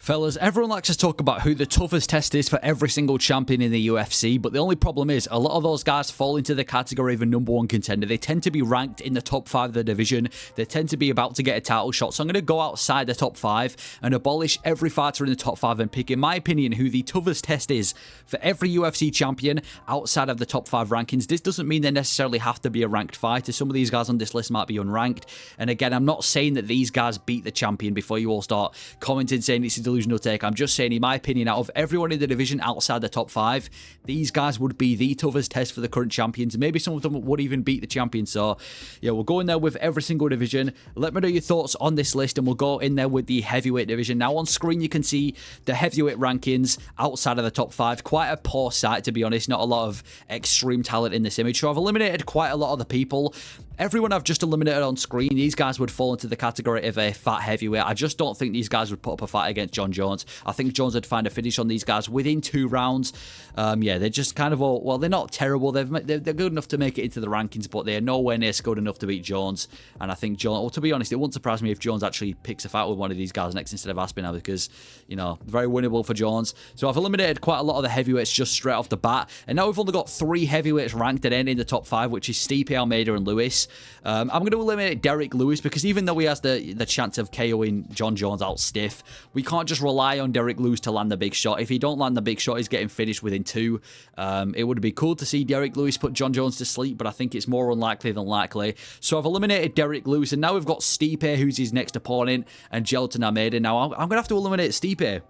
Fellas, everyone likes to talk about who the toughest test is for every single champion in the UFC, but the only problem is a lot of those guys fall into the category of a #1 contender. They tend to be ranked in the top 5 of the division. They tend to be about to get a title shot. So I'm going to go outside the top 5 and abolish every fighter in the top 5 and pick, in my opinion, who the toughest test is for every UFC champion outside of the top 5 rankings. This doesn't mean they necessarily have to be a ranked fighter. Some of these guys on this list might be unranked. And again, I'm not saying that these guys beat the champion before you all start commenting saying it's a delusional take. I'm just saying, in my opinion, out of everyone in the division outside the top 5, these guys would be the toughest test for the current champions. Maybe some of them would even beat the champion. So yeah, we'll go in there with every single division. Let me know your thoughts on this list, and we'll go in there with the heavyweight division. Now on screen you can see the heavyweight rankings outside of the top 5. Quite a poor sight, to be honest. Not a lot of extreme talent in this image. So I've eliminated quite a lot of the people. Everyone I've just eliminated on screen, these guys would fall into the category of a fat heavyweight. I just don't think these guys would put up a fight against Jon Jones. I think Jones would find a finish on these guys within 2 rounds. Yeah, they're just kind of all, well, they're not terrible. They're good enough to make it into the rankings, but they're nowhere near good enough to beat Jones. And I think Jones, well, to be honest, it wouldn't surprise me if Jones actually picks a fight with one of these guys next instead of Aspinall, because, you know, very winnable for Jones. So I've eliminated quite a lot of the heavyweights just straight off the bat. And now we've only got 3 heavyweights ranked at end in the top 5, which is Stipe, Almeida, and Lewis. I'm going to eliminate Derek Lewis because even though he has the chance of KOing Jon Jones out stiff, we can't just rely on Derek Lewis to land the big shot. If he don't land the big shot, he's getting finished within 2. It would be cool to see Derek Lewis put Jon Jones to sleep, but I think it's more unlikely than likely. So I've eliminated Derek Lewis, and now we've got Stipe, who's his next opponent, and Gelton Almeida. Now I'm going to have to eliminate Stipe.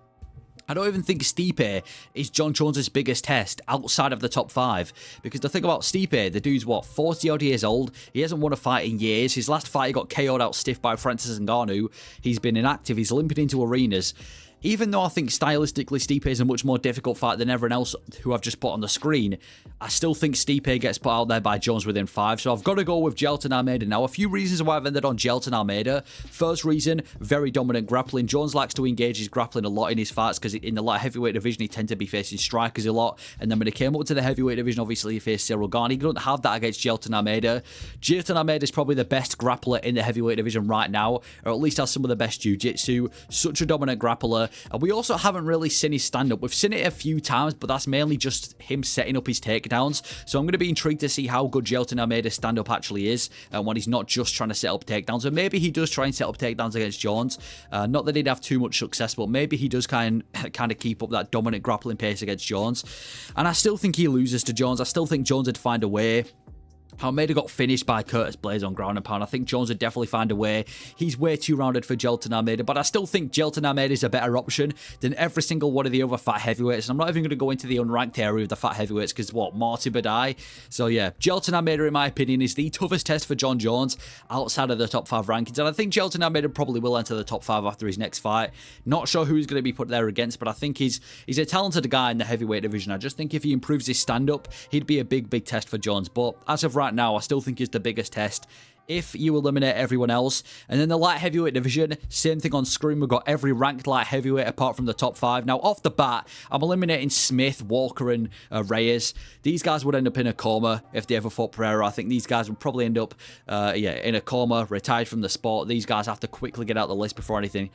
I don't even think Stipe is Jon Jones' biggest test outside of the top 5. Because the thing about Stipe, the dude's, what, 40-odd years old? He hasn't won a fight in years. His last fight, he got KO'd out stiff by Francis Ngannou. He's been inactive. He's limping into arenas. Even though I think stylistically Stipe is a much more difficult fight than everyone else who I've just put on the screen, I still think Stipe gets put out there by Jones within 5. So I've got to go with Gelton Almeida. Now, a few reasons why I've ended on Gelton Almeida. First reason, very dominant grappling. Jones likes to engage his grappling a lot in his fights because in the light heavyweight division, he tends to be facing strikers a lot. And then when he came up to the heavyweight division, obviously he faced Cyril Gane. He couldn't have that against Gelton Almeida. Gelton Almeida is probably the best grappler in the heavyweight division right now, or at least has some of the best jiu-jitsu. Such a dominant grappler. And we also haven't really seen his stand-up. We've seen it a few times, but that's mainly just him setting up his takedowns. So I'm going to be intrigued to see how good Gelton Almeida's stand-up actually is, when he's not just trying to set up takedowns. And maybe he does try and set up takedowns against Jones. Not that he'd have too much success, but maybe he does kind of keep up that dominant grappling pace against Jones. And I still think he loses to Jones. I still think Jones would find a way. Almeida got finished by Curtis Blaydes on ground and pound. I think Jones would definitely find a way. He's way too rounded for Gelton Almeida, but I still think Gelton Almeida is a better option than every single one of the other fat heavyweights. And I'm not even going to go into the unranked area of the fat heavyweights because, what, Marty Badai? So yeah, Gelton Almeida, in my opinion, is the toughest test for Jon Jones outside of the top 5 rankings. And I think Gelton Almeida probably will enter the top 5 after his next fight. Not sure who he's going to be put there against, but I think he's a talented guy in the heavyweight division. I just think if he improves his stand-up, he'd be a big test for Jones. But as of right now, I still think he's the biggest test if you eliminate everyone else. And then the light heavyweight division, same thing on screen. We've got every ranked light heavyweight apart from the top 5. Now, off the bat, I'm eliminating Smith, Walker, and Reyes. These guys would end up in a coma if they ever fought Pereira. I think these guys would probably end up in a coma, retired from the sport. These guys have to quickly get out the list before anything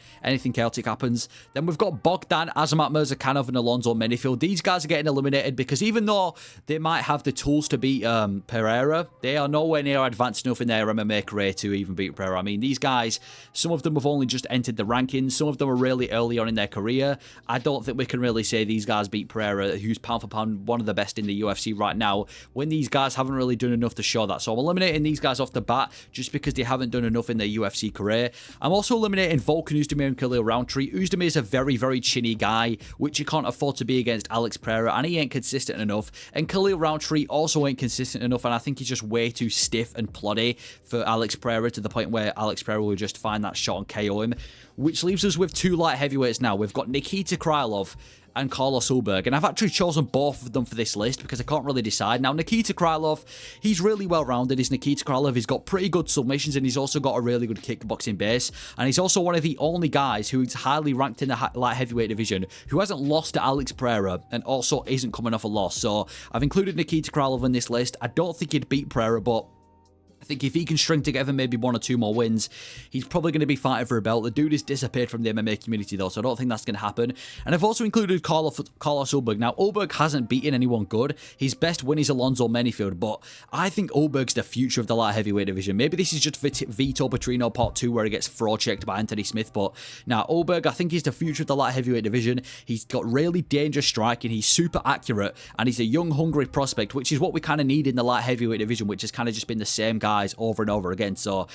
chaotic happens. Then we've got Bogdan, Azamat Mirzakhanov, and Alonzo Menifield. These guys are getting eliminated because even though they might have the tools to beat Pereira, they are nowhere near advanced enough in their MMA career to even beat Pereira. I mean, these guys, some of them have only just entered the rankings. Some of them are really early on in their career. I don't think we can really say these guys beat Pereira, who's pound for pound one of the best in the UFC right now, when these guys haven't really done enough to show that. So I'm eliminating these guys off the bat just because they haven't done enough in their UFC career. I'm also eliminating Volkan Oezdemir and Khalil Roundtree. Oezdemir is a very chinny guy, which you can't afford to be against Alex Pereira, and he ain't consistent enough. And Khalil Roundtree also ain't consistent enough, and I think he's just way too stiff and ploddy for Alex Pereira, to the point where Alex Pereira will just find that shot and KO him. Which leaves us with 2 light heavyweights now. We've got Nikita Krylov and Carlos Ulberg, and I've actually chosen both of them for this list because I can't really decide. Now, Nikita Krylov, he's really well-rounded. He's Nikita Krylov. He's got pretty good submissions, and he's also got a really good kickboxing base, and he's also one of the only guys who's highly ranked in the light heavyweight division who hasn't lost to Alex Pereira and also isn't coming off a loss. So I've included Nikita Krylov in this list. I don't think he'd beat Pereira, but I think if he can string together maybe 1 or 2 more wins, he's probably going to be fighting for a belt. The dude has disappeared from the MMA community though, so I don't think that's going to happen. And I've also included Carlos Ulberg. Now, Ulberg hasn't beaten anyone good. His best win is Alonzo Menifield, but I think Ulberg's the future of the light heavyweight division. Maybe this is just Vito Petrino Part 2 where he gets throat checked by Anthony Smith, but now Ulberg, I think he's the future of the light heavyweight division. He's got really dangerous striking, he's super accurate, and he's a young, hungry prospect, which is what we kind of need in the light heavyweight division, which has kind of just been the same guys over and over again. So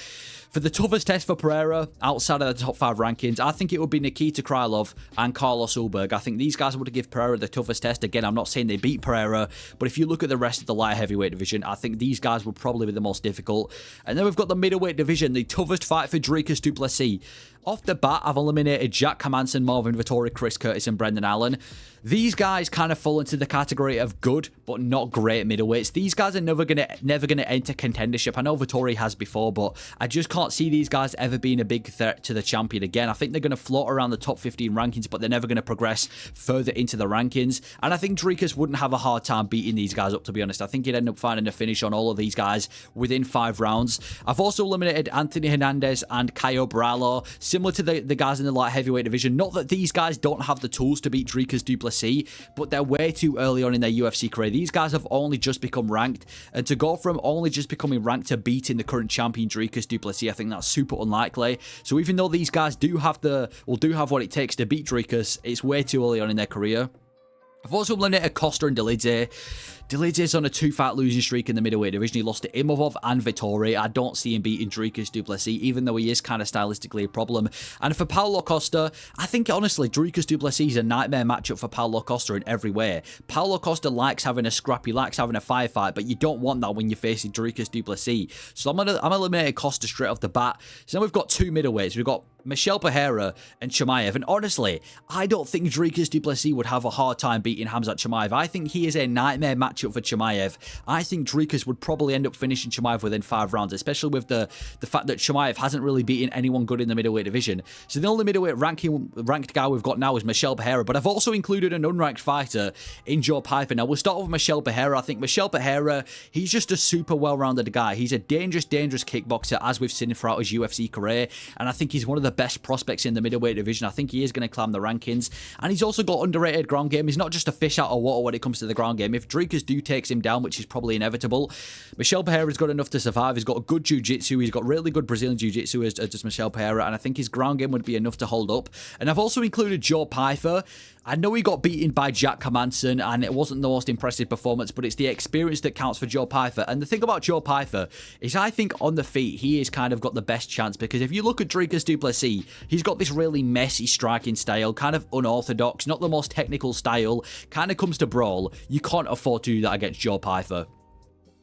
for the toughest test for Pereira outside of the top 5 rankings, I think it would be Nikita Krylov and Carlos Ulberg. I think these guys would give Pereira the toughest test. Again, I'm not saying they beat Pereira, but if you look at the rest of the light heavyweight division, I think these guys would probably be the most difficult. And then we've got the middleweight division, the toughest fight for Dricus du Plessis. Off the bat, I've eliminated Jack Hermansson, Marvin Vettori, Chris Curtis, and Brendan Allen. These guys kind of fall into the category of good, but not great middleweights. These guys are never gonna enter contendership. I know Vettori has before, but I just can't see these guys ever being a big threat to the champion again. I think they're going to float around the top 15 rankings, but they're never going to progress further into the rankings. And I think Dricus wouldn't have a hard time beating these guys up, to be honest. I think he'd end up finding a finish on all of these guys within 5 rounds. I've also eliminated Anthony Hernandez and Caio Bralo, similar to the guys in the light heavyweight division. Not that these guys don't have the tools to beat Dricus du Plessis, but they're way too early on in their UFC career. These guys have only just become ranked, and to go from only just becoming ranked to beating the current champion Dricus du Plessis, I think that's super unlikely. So even though these guys do have what it takes to beat Dricus, it's way too early on in their career. I've also eliminated Costa and Delidze. Delidze's on a 2-fight losing streak in the middleweight division. He lost to Imavov and Vettori. I don't see him beating Dricus du Plessis, even though he is kind of stylistically a problem. And for Paulo Costa, I think honestly, Dricus du Plessis is a nightmare matchup for Paulo Costa in every way. Paulo Costa likes having a scrap, he likes having a firefight, but you don't want that when you're facing Dricus du Plessis. So I'm eliminating Costa straight off the bat. So now we've got 2 middleweights. We've got Michel Pereira and Chimaev. And honestly, I don't think Dricus du Plessis would have a hard time beating Khamzat Chimaev. I think he is a nightmare matchup for Chimaev. I think Dricus would probably end up finishing Chimaev within 5 rounds, especially with the fact that Chimaev hasn't really beaten anyone good in the middleweight division. So the only middleweight ranked guy we've got now is Michel Pereira, but I've also included an unranked fighter in Joe Piper. Now we'll start with Michel Pereira. I think Michel Pereira, he's just a super well-rounded guy. He's a dangerous kickboxer, as we've seen throughout his UFC career, and I think he's one of the best prospects in the middleweight division. I think he is going to climb the rankings, and he's also got underrated ground game. He's not just a fish out of water when it comes to the ground game. If Dricus takes him down, which is probably inevitable, Michel Pereira's got enough to survive. He's got good jiu-jitsu. He's got really good Brazilian jiu-jitsu as just Michel Pereira, and I think his ground game would be enough to hold up. And I've also included Joe Pyfer. I know he got beaten by Jack Hermansson, and it wasn't the most impressive performance, but it's the experience that counts for Joe Pyfer. And the thing about Joe Pyfer is I think on the feet, he has kind of got the best chance, because if you look at Dricus du Plessis, he's got this really messy striking style, kind of unorthodox, not the most technical style, kind of comes to brawl. You can't afford to do that against Joe Pyfer.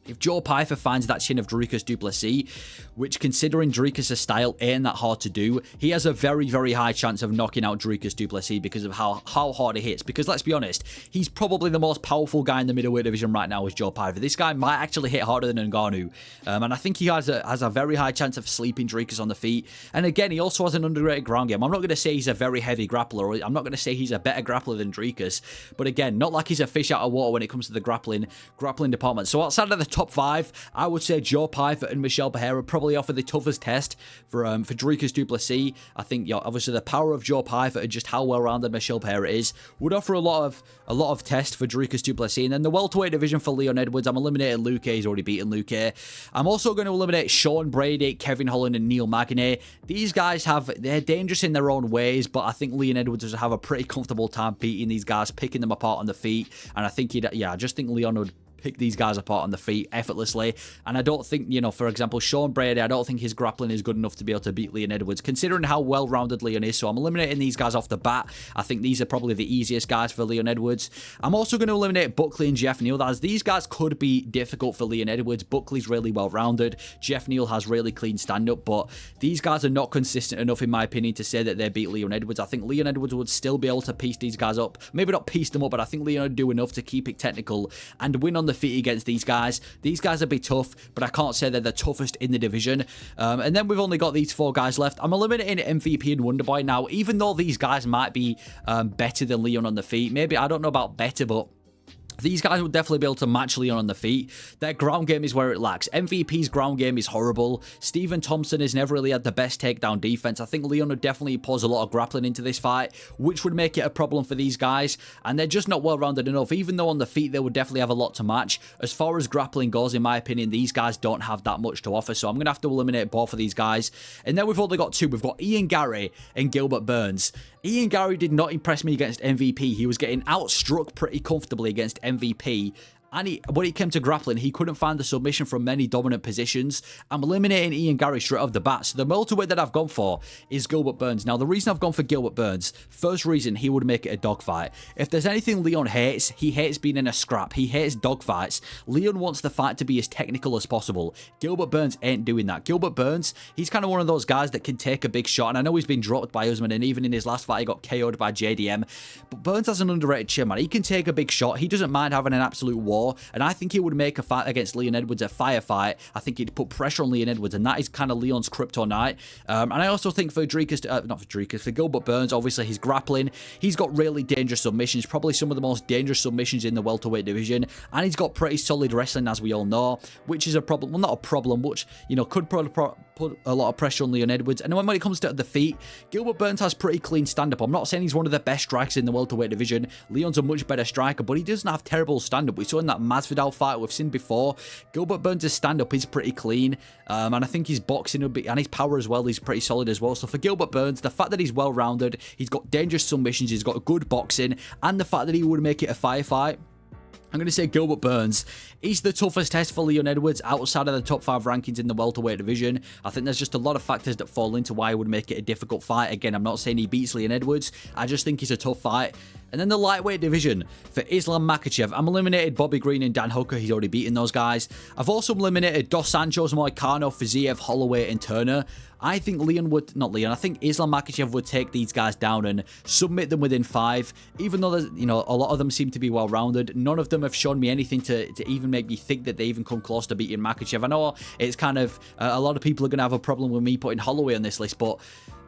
If Joe Pyfer finds that chin of Dricus du Plessis, which considering Dricus' style ain't that hard to do, he has a very, very high chance of knocking out Dricus du Plessis because of how hard he hits. Because let's be honest, he's probably the most powerful guy in the middleweight division right now is Joe Pyfer. This guy might actually hit harder than Ngannou. And I think he has a very high chance of sleeping Dricus on the feet. And again, he also has an underrated ground game. I'm not going to say he's a very heavy grappler, or I'm not going to say he's a better grappler than Dricus. But again, not like he's a fish out of water when it comes to the grappling department. So outside of the top 5, I would say Joe Pyfer and Michel Pereira probably offer the toughest test for Dricus du Plessis. I think obviously the power of Joe Pyfer and just how well-rounded Michel Pereira is would offer a lot of test for Dricus du Plessis. And then the welterweight division for Leon Edwards, I'm eliminating Luque. He's already beaten Luque. I'm also going to eliminate Sean Brady, Kevin Holland, and Neil Magny. These guys they're dangerous in their own ways, but I think Leon Edwards will have a pretty comfortable time beating these guys, picking them apart on the feet. And I think I just think Leon would pick these guys apart on the feet effortlessly. And I don't think, for example, Sean Brady, I don't think his grappling is good enough to be able to beat Leon Edwards, considering how well-rounded Leon is. So I'm eliminating these guys off the bat. I think these are probably the easiest guys for Leon Edwards. I'm also going to eliminate Buckley and Jeff Neal, as these guys could be difficult for Leon Edwards. Buckley's really well-rounded. Jeff Neal has really clean stand-up, but these guys are not consistent enough, in my opinion, to say that they beat Leon Edwards. I think Leon Edwards would still be able to piece these guys up. Maybe not piece them up, but I think Leon would do enough to keep it technical and win on the feet against these guys. These guys would be tough, but I can't say they're the toughest in the division. And then we've only got these 4 guys left. I'm eliminating MVP and Wonderboy. Now, even though these guys might be better than Leon on the feet, maybe, I don't know about better, but These guys would definitely be able to match Leon on the feet. Their ground game is where it lacks. MVP's ground game is horrible. Stephen Thompson has never really had the best takedown defense. I think Leon would definitely pose a lot of grappling into this fight, which would make it a problem for these guys. And they're just not well-rounded enough. Even though on the feet they would definitely have a lot to match, as far as grappling goes, in my opinion, these guys don't have that much to offer. So I'm going to have to eliminate both of these guys. And then we've only got two. We've got Ian Gary and Gilbert Burns. Ian Gary did not impress me against MVP. He was getting outstruck pretty comfortably against MVP. And when it came to grappling, he couldn't find the submission from many dominant positions. I'm eliminating Ian Gary straight off the bat. So the welterweight that I've gone for is Gilbert Burns. Now, the reason I've gone for Gilbert Burns, first reason, he would make it a dogfight. If there's anything Leon hates, he hates being in a scrap. He hates dogfights. Leon wants the fight to be as technical as possible. Gilbert Burns ain't doing that. Gilbert Burns, he's kind of one of those guys that can take a big shot. And I know he's been dropped by Usman, and even in his last fight, he got KO'd by JDM. But Burns has an underrated chin, man. He can take a big shot. He doesn't mind having an absolute war. And I think he would make a fight against Leon Edwards a firefight. I think he'd put pressure on Leon Edwards, and that is kind of Leon's kryptonite. And I also think for Gilbert Burns, obviously his grappling, he's got really dangerous submissions, probably some of the most dangerous submissions in the welterweight division, and he's got pretty solid wrestling, as we all know, which is a problem. Well, not a problem, which, you know, could put a lot of pressure on Leon Edwards. And when it comes to the feet, Gilbert Burns has pretty clean stand-up. I'm not saying he's one of the best strikers in the welterweight division. Leon's a much better striker, but he doesn't have terrible stand-up. We saw in that Masvidal fight we've seen before, Gilbert Burns' stand-up is pretty clean, and I think his boxing would be, and his power as well, is pretty solid as well. So for Gilbert Burns, the fact that he's well-rounded, he's got dangerous submissions, he's got good boxing, and the fact that he would make it a firefight, I'm going to say Gilbert Burns. He's the toughest test for Leon Edwards outside of the top 5 rankings in the welterweight division. I think there's just a lot of factors that fall into why he would make it a difficult fight. Again, I'm not saying he beats Leon Edwards. I just think he's a tough fight. And then the lightweight division for Islam Makhachev. I'm eliminated Bobby Green and Dan Hooker. He's already beaten those guys. I've also eliminated Dos Santos, Moicano, Fiziev, Holloway, and Turner. I think I think Islam Makhachev would take these guys down and submit them within 5. Even though there's, you know, a lot of them seem to be well-rounded, none of them have shown me anything to even make me think that they even come close to beating Makhachev. I know it's kind of, a lot of people are going to have a problem with me putting Holloway on this list, but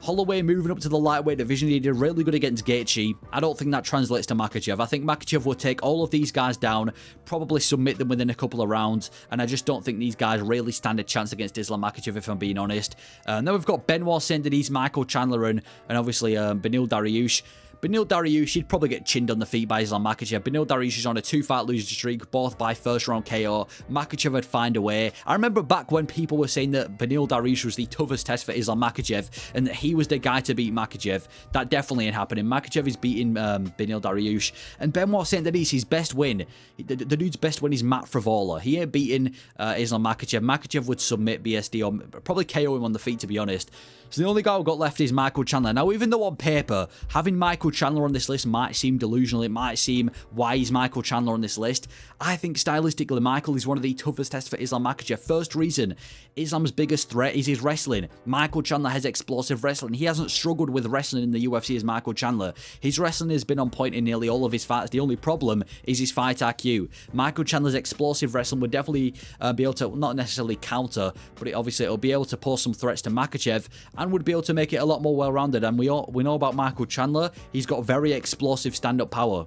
Holloway moving up to the lightweight division, he did really good against Gaethje. I don't think that translates to Makhachev. I think Makhachev will take all of these guys down, probably submit them within a couple of rounds, and I just don't think these guys really stand a chance against Islam Makhachev, if I'm being honest. Then we've got Benoit Saint-Denis, Michael Chandler, and obviously Beneil Dariush. Beneil Dariush, he'd probably get chinned on the feet by Islam Makhachev. Beneil Dariush is on a 2-fight losing streak, both by first-round KO. Makhachev would find a way. I remember back when people were saying that Beneil Dariush was the toughest test for Islam Makhachev, and that he was the guy to beat Makhachev. That definitely ain't happening. Makhachev is beating Beneil Dariush. And Benoit Saint-Denis, his best win, the dude's best win is Matt Frivola. He ain't beating Islam Makhachev. Makhachev would submit BSD, or probably KO him on the feet, to be honest. So the only guy we've got left is Michael Chandler. Now, even though on paper, having Michael Chandler on this list might seem delusional, it might seem, why is Michael Chandler on this list? I think stylistically, Michael is one of the toughest tests for Islam Makhachev. First reason, Islam's biggest threat is his wrestling. Michael Chandler has explosive wrestling. He hasn't struggled with wrestling in the UFC as Michael Chandler. His wrestling has been on point in nearly all of his fights. The only problem is his fight IQ. Michael Chandler's explosive wrestling would definitely be able to, not necessarily counter, but it'll be able to pose some threats to Makhachev, and would be able to make it a lot more well-rounded. And we know about Michael Chandler. He's got very explosive stand-up power.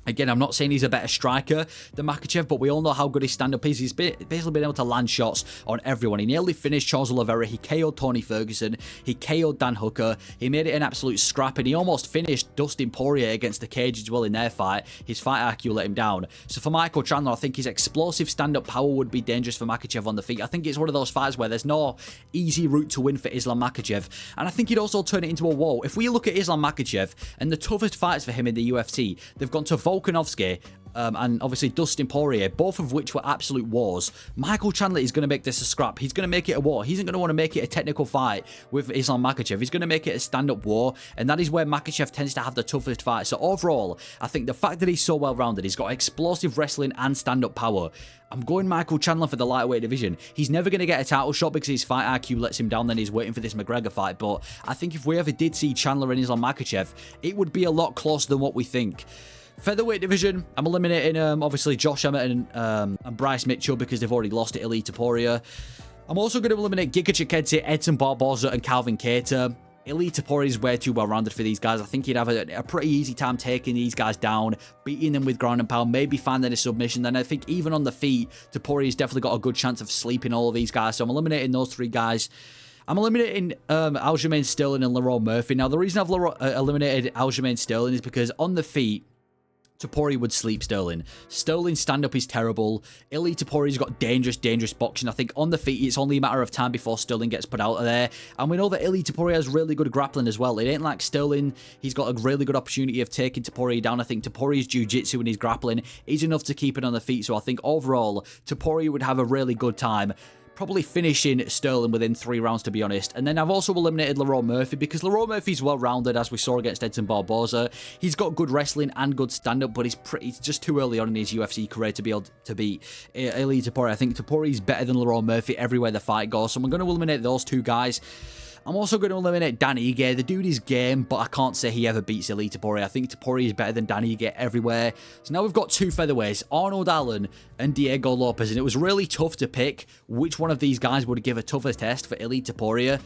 Again, I'm not saying he's a better striker than Makhachev, but we all know how good his stand-up is. He's basically been able to land shots on everyone. He nearly finished Charles Oliveira. He KO'd Tony Ferguson. He KO'd Dan Hooker. He made it an absolute scrap, and he almost finished Dustin Poirier against the cage as well in their fight. His fight IQ let him down. So for Michael Chandler, I think his explosive stand-up power would be dangerous for Makhachev on the feet. I think it's one of those fights where there's no easy route to win for Islam Makhachev. And I think he'd also turn it into a war. If we look at Islam Makhachev and the toughest fights for him in the UFC, they've gone to Volkanovski, and obviously Dustin Poirier, both of which were absolute wars. Michael Chandler is going to make this a scrap. He's going to make it a war. He isn't going to want to make it a technical fight with Islam Makhachev. He's going to make it a stand-up war, and that is where Makhachev tends to have the toughest fight. So overall, I think the fact that he's so well-rounded, he's got explosive wrestling and stand-up power. I'm going Michael Chandler for the lightweight division. He's never going to get a title shot because his fight IQ lets him down, then he's waiting for this McGregor fight, but I think if we ever did see Chandler and Islam Makhachev, it would be a lot closer than what we think. Featherweight division, I'm eliminating obviously Josh Emmett and Bryce Mitchell because they've already lost to Ilia Topuria. I'm also going to eliminate Giga Chikadze, Edson Barboza, and Calvin Kattar. Ilia Topuria is way too well-rounded for these guys. I think he'd have a pretty easy time taking these guys down, beating them with ground and pound, maybe finding a submission. Then I think even on the feet, Topuria's definitely got a good chance of sleeping all of these guys. So I'm eliminating those 3 guys. I'm eliminating Aljamain Sterling and Lerone Murphy. Now, the reason I've eliminated Aljamain Sterling is because on the feet, Topuria would sleep Sterling. Sterling's stand-up is terrible. Ilia Topuria's got dangerous boxing. I think on the feet, it's only a matter of time before Sterling gets put out of there. And we know that Ilia Topuria has really good grappling as well. It ain't like Sterling. He's got a really good opportunity of taking Topuria down. I think Topuria's jiu-jitsu and his grappling is enough to keep it on the feet. So I think overall, Topuria would have a really good time probably finishing Sterling within 3 rounds, to be honest. And then I've also eliminated Lerone Murphy because Lerone Murphy's well-rounded, as we saw against Edson Barboza. He's got good wrestling and good stand-up, but he's just too early on in his UFC career to be able to beat Ilia Topuria. I think Topuria's better than Lerone Murphy everywhere the fight goes, so I'm going to eliminate those 2 guys. I'm also going to eliminate Dan Ige. The dude is game, but I can't say he ever beats Ilia Topuria. I think Topuria is better than Dan Ige everywhere. So now we've got 2 featherweights, Arnold Allen and Diego Lopez, and it was really tough to pick which one of these guys would give a tougher test for Ilia Topuria.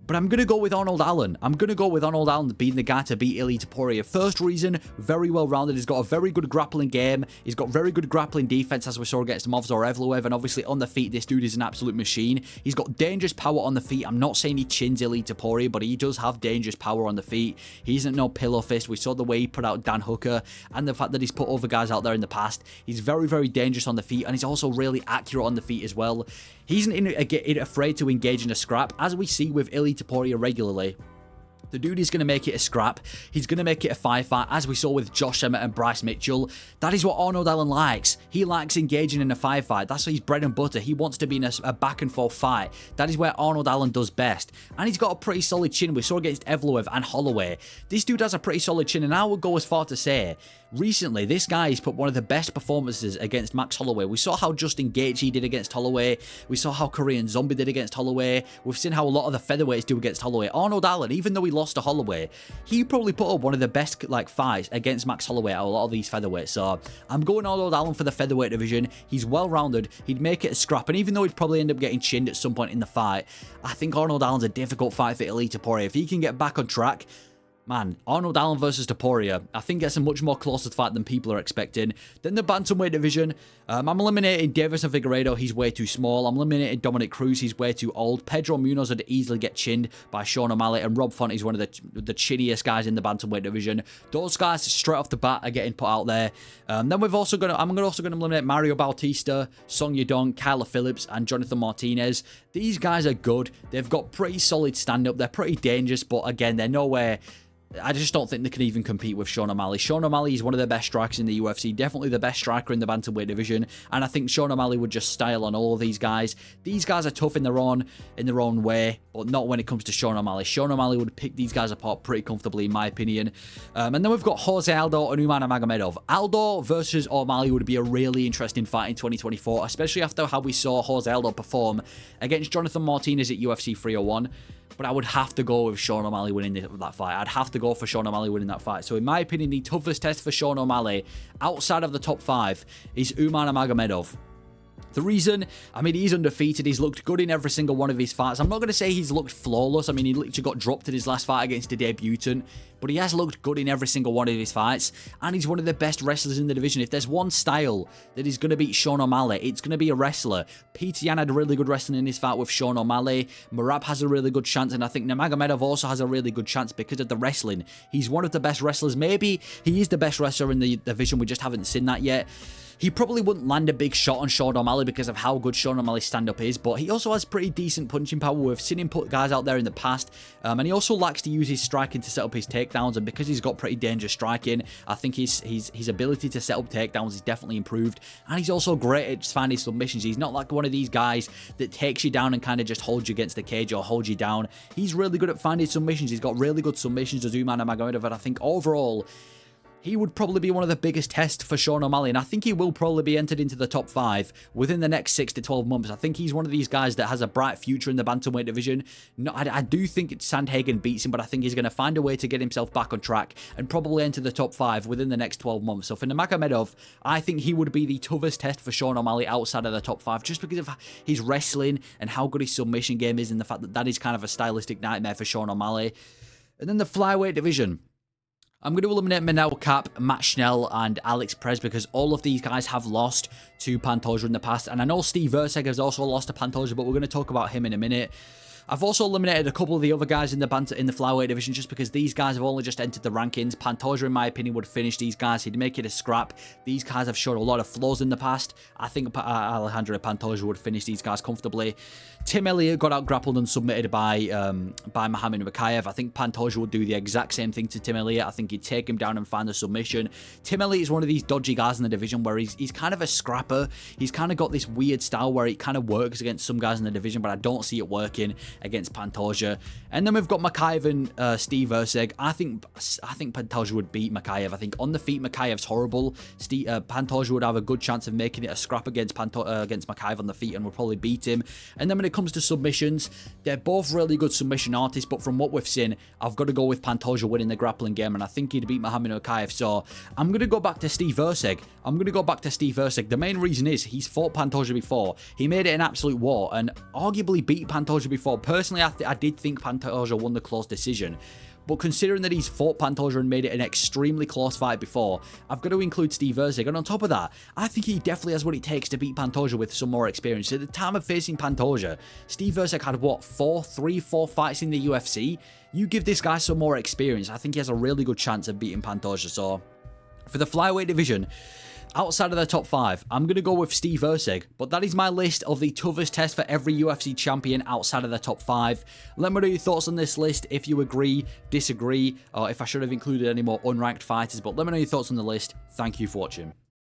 But I'm going to go with Arnold Allen. I'm going to go with Arnold Allen being the guy to beat Ilia Topuria. First reason, very well-rounded. He's got a very good grappling game. He's got very good grappling defense, as we saw against Movsar Evloev. And obviously, on the feet, this dude is an absolute machine. He's got dangerous power on the feet. I'm not saying he chins Ilia Topuria, but he does have dangerous power on the feet. He isn't no pillow fist. We saw the way he put out Dan Hooker and the fact that he's put other guys out there in the past. He's very dangerous on the feet, and he's also really accurate on the feet as well. He isn't afraid to engage in a scrap, as we see with Ilia Topuria regularly. The dude is going to make it a scrap. He's going to make it a fight, as we saw with Josh Emmett and Bryce Mitchell. That is what Arnold Allen likes. He likes engaging in a fight. That's his bread and butter. He wants to be in a back-and-forth fight. That is where Arnold Allen does best. And he's got a pretty solid chin. We saw against Evloev and Holloway. This dude has a pretty solid chin, and I would go as far to say, recently, this guy has put one of the best performances against Max Holloway. We saw how Justin Gaethje did against Holloway. We saw how Korean Zombie did against Holloway. We've seen how a lot of the featherweights do against Holloway. Arnold Allen, even though he lost to Holloway, he probably put up one of the best fights against Max Holloway out of a lot of these featherweights. So I'm going Arnold Allen for the featherweight division. He's well-rounded. He'd make it a scrap, and even though he'd probably end up getting chinned at some point in the fight, I think Arnold Allen's a difficult fight for Ilia Topuria. If he can get back on track, man, Arnold Allen versus Topuria, I think that's a much more closer fight than people are expecting. Then the bantamweight division, I'm eliminating Davison Figueiredo. He's way too small. I'm eliminating Dominic Cruz. He's way too old. Pedro Munoz would easily get chinned by Sean O'Malley, and Rob Font is one of the chinniest guys in the bantamweight division. Those guys straight off the bat are getting put out there. Then I'm also going to eliminate Mario Bautista, Song Yadong, Kyler Phillips, and Jonathan Martinez. These guys are good. They've got pretty solid stand-up. They're pretty dangerous, but again, they're nowhere. I just don't think they can even compete with Sean O'Malley. Sean O'Malley is one of the best strikers in the UFC, definitely the best striker in the bantamweight division, and I think Sean O'Malley would just style on all of these guys. These guys are tough in their own way, but not when it comes to Sean O'Malley. Sean O'Malley would pick these guys apart pretty comfortably, in my opinion. And then we've got Jose Aldo and Umar Nurmagomedov. Aldo versus O'Malley would be a really interesting fight in 2024, especially after how we saw Jose Aldo perform against Jonathan Martinez at UFC 301. But I would have to go with Sean O'Malley winning that fight. I'd have to go for Sean O'Malley winning that fight. So in my opinion, the toughest test for Sean O'Malley outside of the top 5 is Umar Nurmagomedov. The reason, I mean, he's undefeated. He's looked good in every single one of his fights. I'm not going to say he's looked flawless. I mean, he literally got dropped in his last fight against a debutant, but he has looked good in every single one of his fights, and he's one of the best wrestlers in the division. If there's one style that is going to beat Sean O'Malley, it's going to be a wrestler. Peter Yan had really good wrestling in his fight with Sean O'Malley. Merab has a really good chance, and I think Nurmagomedov also has a really good chance because of the wrestling. He's one of the best wrestlers. Maybe he is the best wrestler in the division. We just haven't seen that yet. He probably wouldn't land a big shot on Sean O'Malley because of how good Sean O'Malley's stand-up is, but he also has pretty decent punching power. We've seen him put guys out there in the past, and he also likes to use his striking to set up his takedowns, and because he's got pretty dangerous striking, I think his ability to set up takedowns is definitely improved, and he's also great at finding submissions. He's not like one of these guys that takes you down and kind of just holds you against the cage or holds you down. He's really good at finding submissions. He's got really good submissions as Umar Nurmagomedov, and I think overall, he would probably be one of the biggest tests for Sean O'Malley, and I think he will probably be entered into the top 5 within the next 6 to 12 months. I think he's one of these guys that has a bright future in the bantamweight division. No, I do think Sandhagen beats him, but I think he's going to find a way to get himself back on track and probably enter the top 5 within the next 12 months. So for Nurmagomedov, I think he would be the toughest test for Sean O'Malley outside of the top 5, just because of his wrestling and how good his submission game is, and the fact that that is kind of a stylistic nightmare for Sean O'Malley. And then the flyweight division, I'm going to eliminate Manel Kape, Matt Schnell, and Alex Perez because all of these guys have lost to Pantoja in the past. And I know Steve Erceg has also lost to Pantoja, but we're going to talk about him in a minute. I've also eliminated a couple of the other guys in the flyweight division just because these guys have only just entered the rankings. Pantoja, in my opinion, would finish these guys. He'd make it a scrap. These guys have shown a lot of flaws in the past. I think Alejandro Pantoja would finish these guys comfortably. Tim Elliott got out grappled and submitted by Muhammad Makayev. I think Pantoja would do the exact same thing to Tim Elliott. I think he'd take him down and find the submission. Tim Elliott is one of these dodgy guys in the division where he's kind of a scrapper. He's kind of got this weird style where it kind of works against some guys in the division, but I don't see it working against Pantoja. And then we've got Makayev and Steve Erceg. I think Pantoja would beat Makayev. I think on the feet Makayev's horrible. Pantoja would have a good chance of making it a scrap against Makayev on the feet and would probably beat him. And then when it comes to submissions, they're both really good submission artists, but from what we've seen, I've got to go with Pantoja winning the grappling game, and I think he'd beat Muhammad Makayev. So I'm going to go back to Steve Erceg. The main reason is he's fought Pantoja before. He made it an absolute war and arguably beat Pantoja before. Personally, I did think Pantoja won the close decision. But considering that he's fought Pantoja and made it an extremely close fight before, I've got to include Steve Erceg. And on top of that, I think he definitely has what it takes to beat Pantoja with some more experience. At the time of facing Pantoja, Steve Erceg had, what, 4 fights in the UFC? You give this guy some more experience, I think he has a really good chance of beating Pantoja. So for the flyweight division, outside of the top 5, I'm going to go with Steve Erceg, but that is my list of the toughest test for every UFC champion outside of the top 5. Let me know your thoughts on this list, if you agree, disagree, or if I should have included any more unranked fighters, but let me know your thoughts on the list. Thank you for watching.